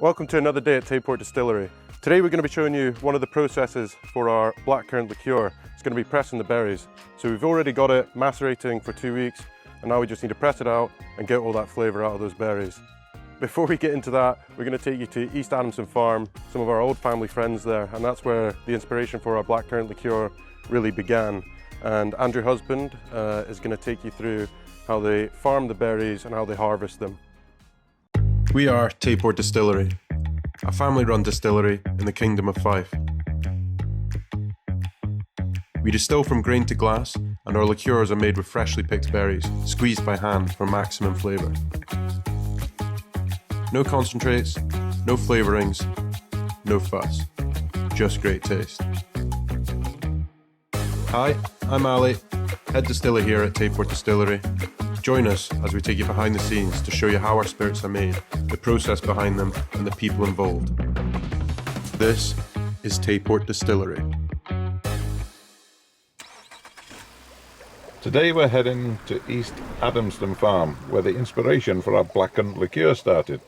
Welcome to another day at Tayport Distillery. Today we're going to be showing you one of the processes for our blackcurrant liqueur. It's going to be pressing the berries. So we've already got it macerating for 2 weeks and now we just need to press it out and get all that flavour out of those berries. Before we get into that, we're going to take you to East Adamston Farm, some of our old family friends there, and that's where the inspiration for our blackcurrant liqueur really began. And Andrew Husband is going to take you through how they farm the berries and how they harvest them. We are Tayport Distillery, a family-run distillery in the Kingdom of Fife. We distill from grain to glass, and our liqueurs are made with freshly picked berries, squeezed by hand for maximum flavour. No concentrates, no flavourings, no fuss, just great taste. Hi, I'm Ali, Head Distiller here at Tayport Distillery. Join us as we take you behind the scenes to show you how our spirits are made, the process behind them, and the people involved. This is Tayport Distillery. Today we're heading to East Adamston Farm, where the inspiration for our blackcurrant liqueur started.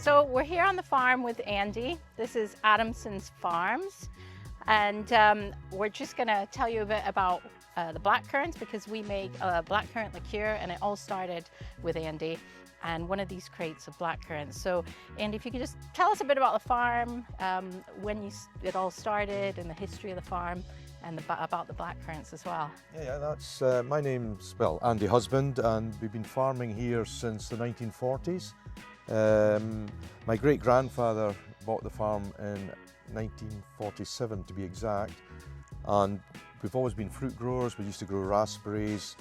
So we're here on the farm with Andy. This is Adamson's Farms, and we're just going to tell you a bit about the blackcurrants, because we make a blackcurrant liqueur, and it all started with Andy and one of these crates of blackcurrants. So Andy, if you could just tell us a bit about the farm, when it all started, and the history of the farm, and about the blackcurrants as well. Yeah, that's my name's Andy Husband, and we've been farming here since the 1940s. My great-grandfather bought the farm in 1947 to be exact, and we've always been fruit growers. We used to grow raspberries,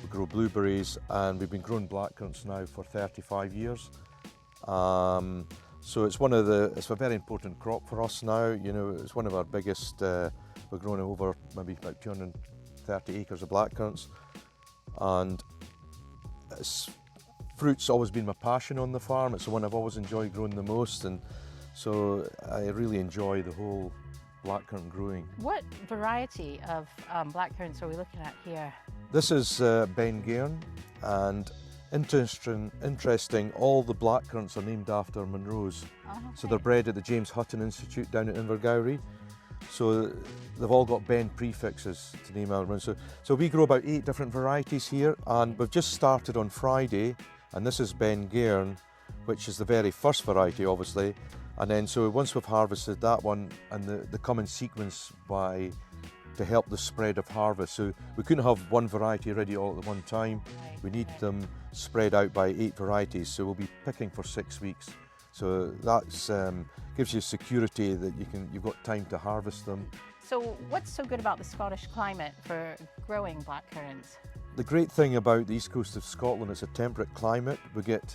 we grow blueberries, and we've been growing blackcurrants now for 35 years. So it's a very important crop for us now. You know, it's one of our biggest. We're growing over maybe about 230 acres of blackcurrants, and fruit's always been my passion on the farm. It's the one I've always enjoyed growing the most, and so I really enjoy the whole blackcurrant growing. What variety of blackcurrants are we looking at here? This is Ben Gairn, and interesting, all the blackcurrants are named after Munros. Okay. So they're bred at the James Hutton Institute down at Invergowrie. So they've all got Ben prefixes to name our ones. So we grow about 8 different varieties here, and we've just started on Friday, and this is Ben Gairn, which is the very first variety, obviously. And then so once we've harvested that one, and they come in sequence to help the spread of harvest. So we couldn't have one variety ready all at the one time. Right. We need them spread out by 8 varieties. So we'll be picking for 6 weeks. So that's gives you security that you've got time to harvest them. So what's so good about the Scottish climate for growing blackcurrants? The great thing about the east coast of Scotland is a temperate climate. We get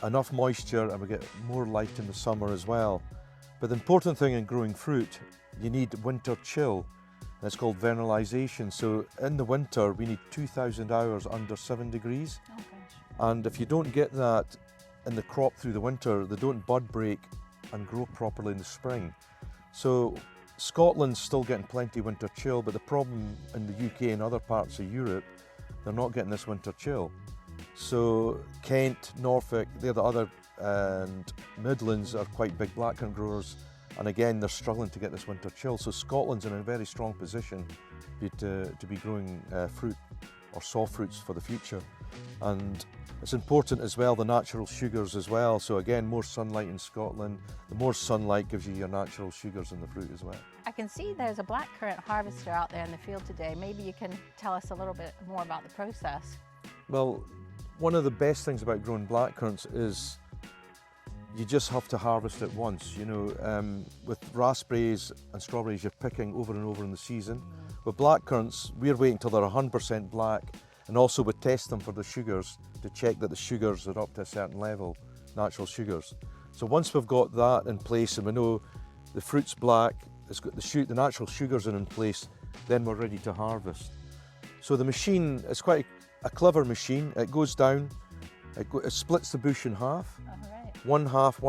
enough moisture and we get more light in the summer as well. But the important thing in growing fruit, you need winter chill, and it's called vernalisation. So in the winter we need 2,000 hours under 7 degrees. Oh gosh. And if you don't get that in the crop through the winter, they don't bud break and grow properly in the spring. So Scotland's still getting plenty winter chill, but the problem in the UK and other parts of Europe, they're not getting this winter chill. So Kent, Norfolk, they're the other, and Midlands are quite big blackcurrant growers, and again they're struggling to get this winter chill. So Scotland's in a very strong position to be growing fruit or soft fruits for the future. And it's important as well, the natural sugars as well. So again, more sunlight in Scotland. The more sunlight gives you your natural sugars in the fruit as well. I can see there's a blackcurrant harvester out there in the field today. Maybe you can tell us a little bit more about the process. Well, one of the best things about growing blackcurrants is you just have to harvest it once. You know, with raspberries and strawberries, you're picking over and over in the season. With blackcurrants, we're waiting till they're 100% black, and also we test them for the sugars to check that the sugars are up to a certain level, natural sugars. So once we've got that in place and we know the fruit's black, it's got the natural sugars in place, then we're ready to harvest. So the machine is quite a clever machine. It goes down, it splits the bush in half, one half,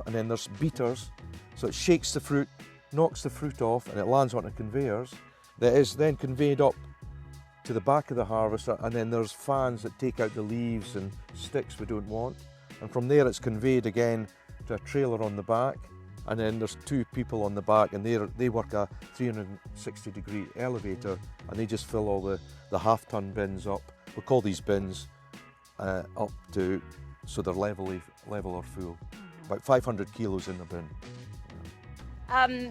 and then there's beaters. So it shakes the fruit, knocks the fruit off, and it lands on the conveyors. That is then conveyed up to the back of the harvester, and then there's fans that take out the leaves and sticks we don't want. And from there it's conveyed again to a trailer on the back, and then there's two people on the back, and they work a 360-degree elevator, and they just fill all the half-ton bins up. We call these bins up to, so they're level or full. About 500 kilos in the bin.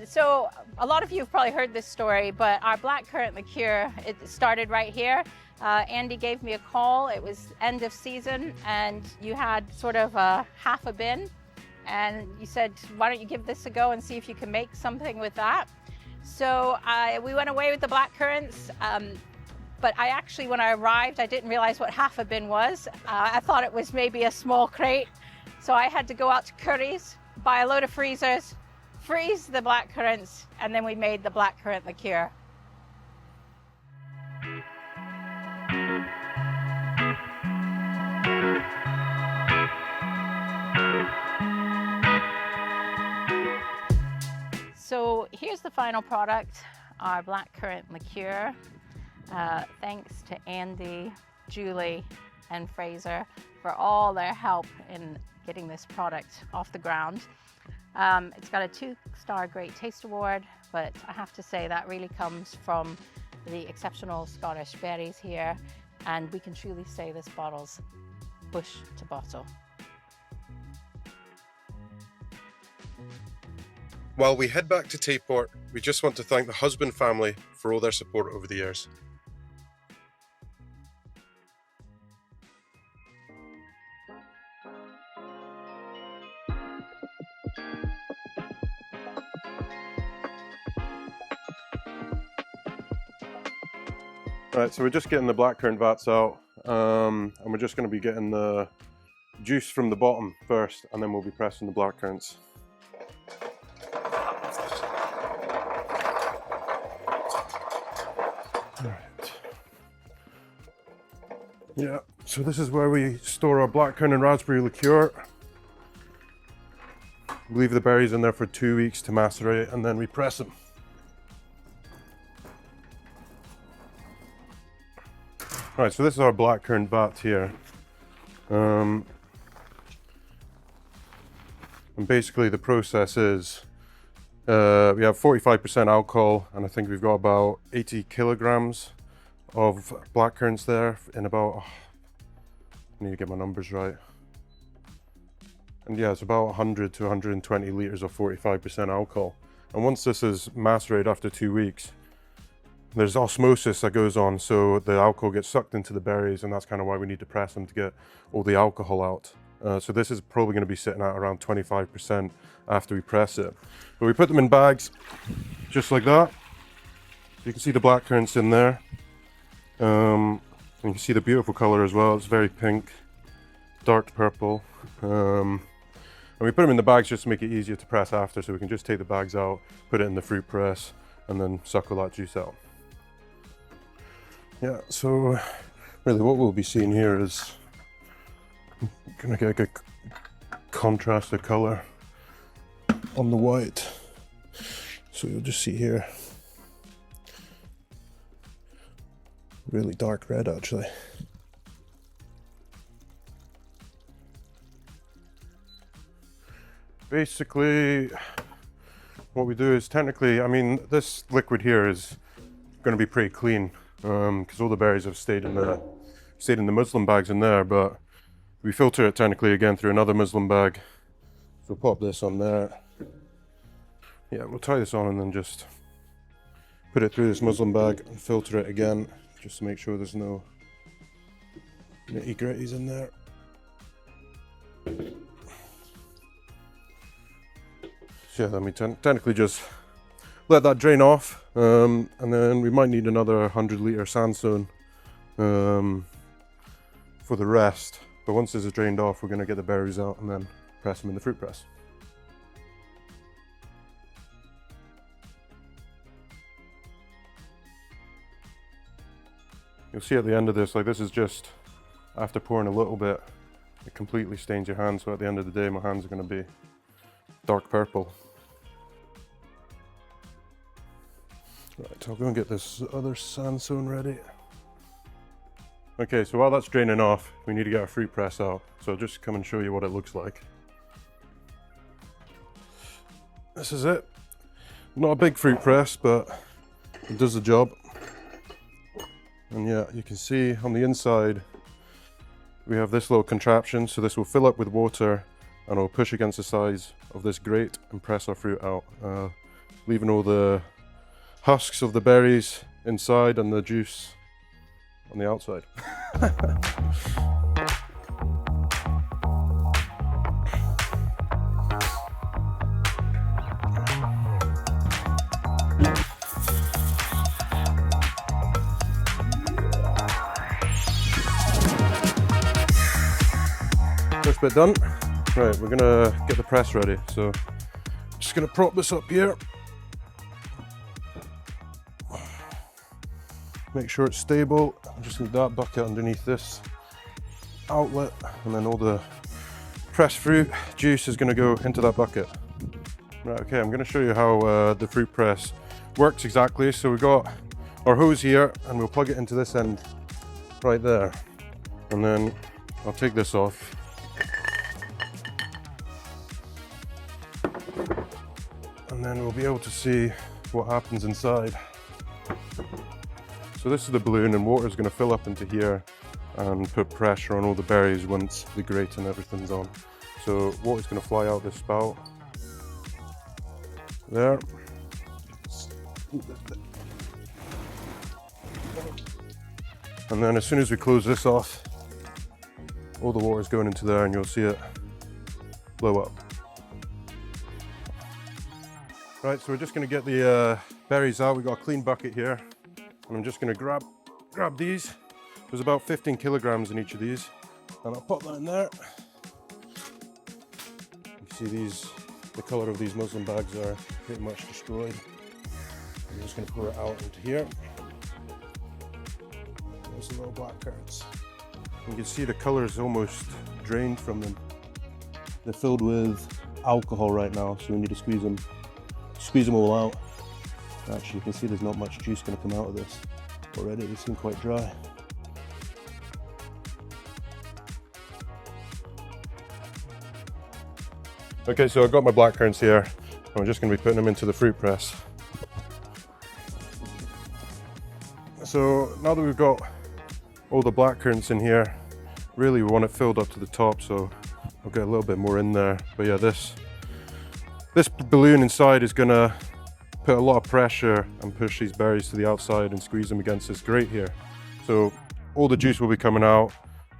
So a lot of you have probably heard this story, but our blackcurrant liqueur, it started right here. Andy gave me a call. It was end of season, and you had sort of half a bin, and you said, why don't you give this a go and see if you can make something with that? So we went away with the blackcurrants, but I actually, when I arrived, I didn't realize what half a bin was. I thought it was maybe a small crate. So I had to go out to Curry's, buy a load of freezers, freeze the blackcurrants, and then we made the blackcurrant liqueur. So here's the final product, our blackcurrant liqueur. Thanks to Andy, Julie, and Fraser for all their help in getting this product off the ground. It's got a 2-star Great Taste Award, but I have to say that really comes from the exceptional Scottish berries here, and we can truly say this bottle's bush to bottle. While we head back to Tayport, we just want to thank the Husband family for all their support over the years. Right, so we're just getting the blackcurrant vats out, and we're just going to be getting the juice from the bottom first, and then we'll be pressing the blackcurrants. Alright. Yeah, so this is where we store our blackcurrant and raspberry liqueur. We leave the berries in there for 2 weeks to macerate, and then we press them. Right, so this is our blackcurrant vat here. And basically the process is, we have 45% alcohol, and I think we've got about 80 kilograms of blackcurrants there in about, I need to get my numbers right. And yeah, it's about 100 to 120 litres of 45% alcohol. And once this is macerated after 2 weeks, there's osmosis that goes on, so the alcohol gets sucked into the berries, and that's kind of why we need to press them to get all the alcohol out. So this is probably going to be sitting at around 25% after we press it. But we put them in bags, just like that. You can see the blackcurrants in there. And you can see the beautiful colour as well. It's very pink, dark purple. And we put them in the bags just to make it easier to press after, so we can just take the bags out, put it in the fruit press, and then suck all that juice out. Yeah, so really what we'll be seeing here is gonna get a good contrast of colour on the white. So you'll just see here, really dark red actually. Basically, what we do is technically, I mean, this liquid here is going to be pretty clean because all the berries have stayed in the muslin bags in there, but we filter it technically again through another muslin bag. So we'll pop this on there. Yeah, we'll tie this on and then just put it through this muslin bag and filter it again, just to make sure there's no nitty gritties in there. So yeah, then we technically just let that drain off, and then we might need another 100 litre sandstone for the rest. But once this is drained off, we're going to get the berries out and then press them in the fruit press. You'll see at the end of this, like this is just after pouring a little bit, it completely stains your hands. So at the end of the day, my hands are going to be dark purple. Right, I'll go and get this other sandstone ready. Okay, so while that's draining off, we need to get our fruit press out. So I'll just come and show you what it looks like. This is it. Not a big fruit press, but it does the job. And yeah, you can see on the inside, we have this little contraption. So this will fill up with water and it'll push against the sides of this grate and press our fruit out, leaving all the husks of the berries inside and the juice on the outside. First bit done. Right, we're gonna get the press ready. So just gonna prop this up here. Make sure it's stable. I just need that bucket underneath this outlet, and then all the pressed fruit juice is going to go into that bucket. Right, okay, I'm going to show you how the fruit press works exactly. So we've got our hose here, and we'll plug it into this end right there. And then I'll take this off. And then we'll be able to see what happens inside. So this is the balloon, and water is going to fill up into here and put pressure on all the berries once the grate and everything's on. So water is going to fly out this spout there. And then as soon as we close this off, all the water is going into there and you'll see it blow up. Right, so we're just going to get the berries out. We've got a clean bucket here. And I'm just going to grab these. There's about 15 kilograms in each of these, and I'll pop that in there. You see these, the colour of these muslin bags are pretty much destroyed. I'm just going to pour it out into here. There's the little blackcurrants. You can see the colour is almost drained from them. They're filled with alcohol right now, so we need to squeeze them all out. Actually, you can see there's not much juice going to come out of this already. They seem quite dry. Okay, so I've got my blackcurrants here. I'm just going to be putting them into the fruit press. So now that we've got all the blackcurrants in here, really we want it filled up to the top, so I'll get a little bit more in there. But yeah, this balloon inside is going to put a lot of pressure and push these berries to the outside and squeeze them against this grate here. So all the juice will be coming out,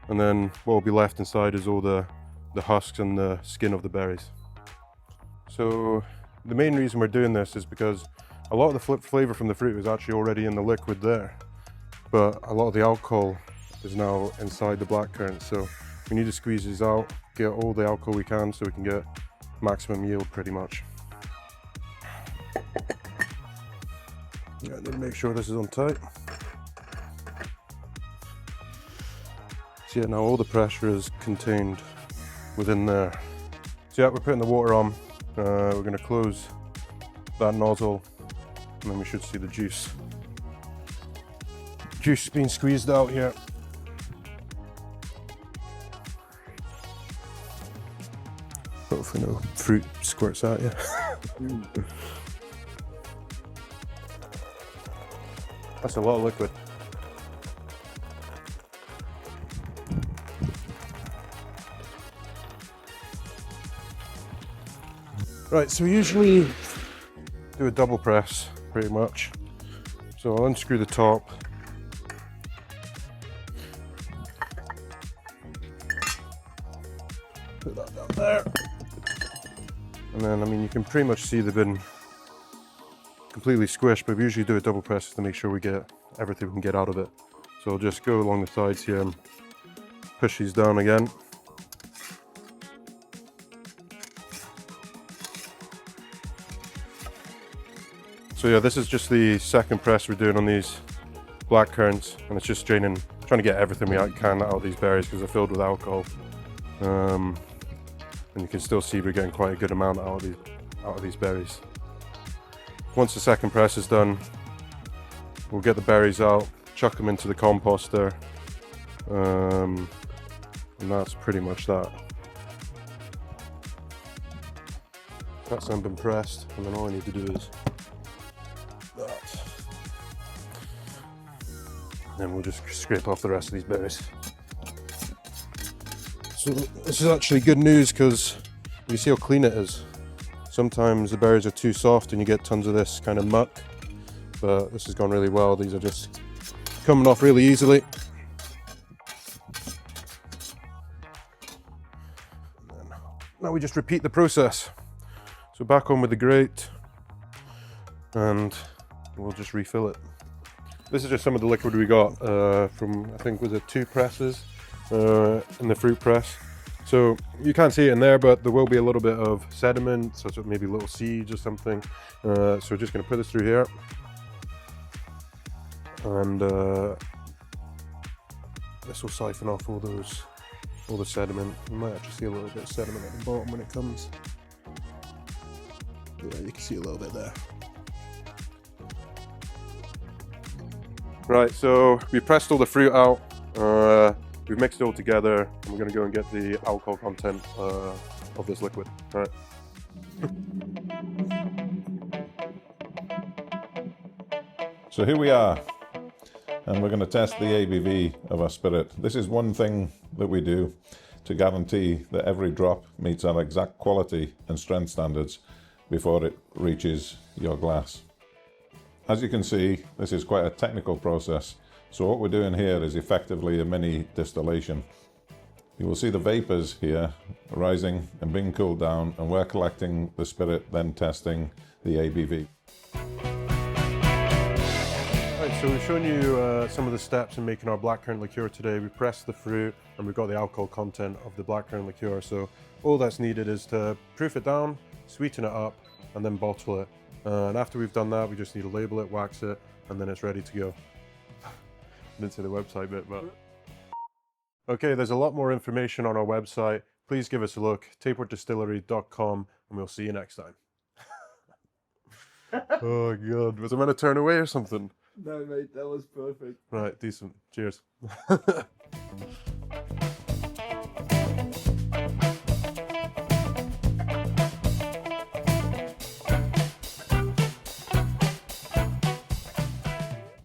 and then what will be left inside is all the husks and the skin of the berries. So the main reason we're doing this is because a lot of the flavour from the fruit is actually already in the liquid there, but a lot of the alcohol is now inside the blackcurrant. So we need to squeeze these out, get all the alcohol we can so we can get maximum yield pretty much. Yeah, I need to make sure this is on tight. So yeah, now all the pressure is contained within there. So yeah, we're putting the water on. We're going to close that nozzle, and then we should see the juice being squeezed out here. Hopefully no fruit squirts out here. That's a lot of liquid. Right, so we usually do a double press, pretty much. So I'll unscrew the top. Put that down there. And then, I mean, you can pretty much see they've been completely squished, but we usually do a double press to make sure we get everything we can get out of it. So I'll just go along the sides here and push these down again. So yeah, this is just the second press we're doing on these blackcurrants, and it's just straining, trying to get everything we can out of these berries because they're filled with alcohol. And you can still see we're getting quite a good amount out of these berries. Once the second press is done, we'll get the berries out, chuck them into the composter, and that's pretty much that. That's then been pressed, and then all I need to do is that. And then we'll just scrape off the rest of these berries. So this is actually good news because you see how clean it is. Sometimes the berries are too soft and you get tons of this kind of muck, but this has gone really well. These are just coming off really easily. And then, now we just repeat the process. So back on with the grate, and we'll just refill it. This is just some of the liquid we got from, I think, was it 2 presses in the fruit press. So you can't see it in there, but there will be a little bit of sediment, such as maybe little seeds or something. So we're just going to put this through here. And this will siphon off all the sediment. You might actually see a little bit of sediment at the bottom when it comes. Yeah, you can see a little bit there. Right, so we pressed all the fruit out, we've mixed it all together, and we're going to go and get the alcohol content of this liquid. All right. So here we are, and we're going to test the ABV of our spirit. This is one thing that we do to guarantee that every drop meets our exact quality and strength standards before it reaches your glass. As you can see, this is quite a technical process, so what we're doing here is effectively a mini distillation. You will see the vapors here rising and being cooled down, and we're collecting the spirit, then testing the ABV. Right, so we've shown you some of the steps in making our blackcurrant liqueur today. We pressed the fruit and we've got the alcohol content of the blackcurrant liqueur, so all that's needed is to proof it down, sweeten it up, and then bottle it. And after we've done that, we just need to label it, wax it, and then it's ready to go. I didn't say the website bit, but... Okay, there's a lot more information on our website. Please give us a look, tayportdistillery.com, and we'll see you next time. Oh God, was I meant to turn away or something? No mate, that was perfect. Right, decent. Cheers.